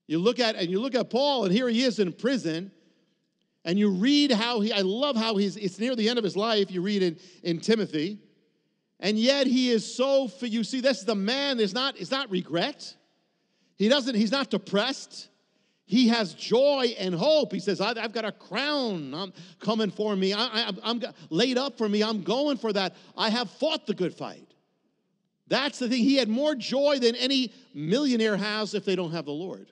You look at Paul, and here he is in prison, and you read how I love how it's near the end of his life. You read in Timothy, and yet he is so, you see, this is the man, it's not regret. He's not depressed. He has joy and hope. He says, I've got a crown coming for me. I'm laid up for me. I'm going for that. I have fought the good fight. That's the thing. He had more joy than any millionaire has if they don't have the Lord.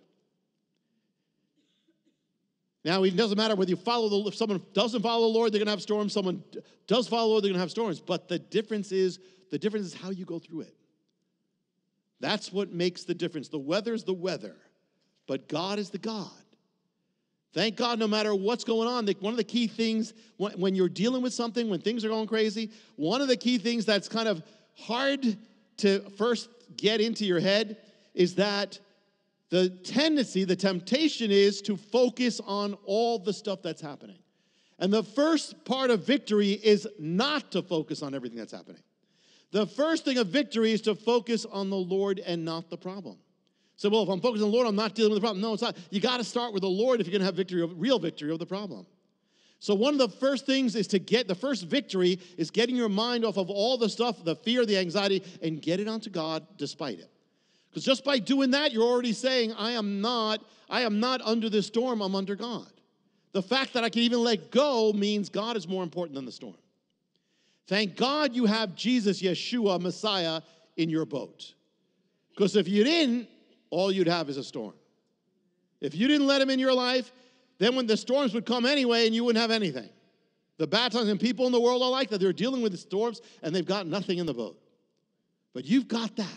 Now, it doesn't matter whether if someone doesn't follow the Lord, they're going to have storms. Someone does follow the Lord, they're going to have storms. But the difference is how you go through it. That's what makes the difference. The weather's the weather, but God is the God. Thank God, no matter what's going on, one of the key things when you're dealing with something, when things are going crazy, one of the key things that's kind of hard to first get into your head is that the temptation is to focus on all the stuff that's happening. And the first part of victory is not to focus on everything that's happening. The first thing of victory is to focus on the Lord and not the problem. So, well, if I'm focused on the Lord, I'm not dealing with the problem. No, it's not. You got to start with the Lord if you're going to have real victory over the problem. So one of the first things is the first victory is getting your mind off of all the stuff, the fear, the anxiety, and get it onto God despite it. Because just by doing that, you're already saying, I am not under this storm, I'm under God. The fact that I can even let go means God is more important than the storm. Thank God you have Jesus, Yeshua, Messiah, in your boat. Because if you didn't, all you'd have is a storm. If you didn't let him in your life, then when the storms would come anyway and you wouldn't have anything. The bad times, and people in the world are like that. They're dealing with the storms and they've got nothing in the boat. But you've got that.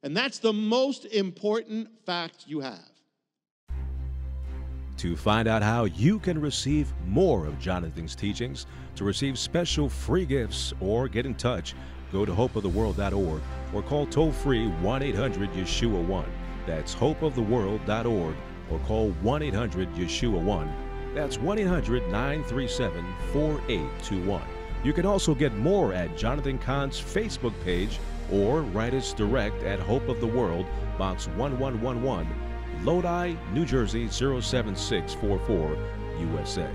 And that's the most important fact you have. To find out how you can receive more of Jonathan's teachings, to receive special free gifts, or get in touch, go to hopeoftheworld.org or call toll-free 1-800-YESHUA-1. That's hopeoftheworld.org or call 1-800-YESHUA-1. That's 1-800-937-4821. You can also get more at Jonathan Cahn's Facebook page or write us direct at Hope of the World, Box 1111, Lodi, New Jersey 07644, USA.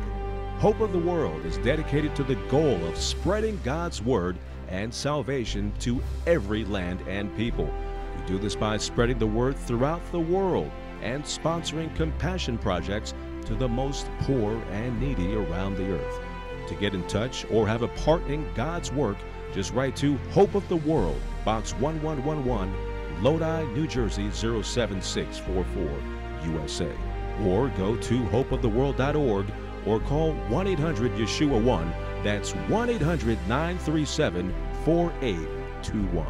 Hope of the World is dedicated to the goal of spreading God's Word and salvation to every land and people. We do this by spreading the Word throughout the world and sponsoring compassion projects to the most poor and needy around the earth. To get in touch or have a part in God's work, just write to Hope of the World, Box 1111, Lodi, New Jersey 07644, USA. Or go to hopeoftheworld.org or call 1-800-YESHUA-1. That's 1-800-937-4821.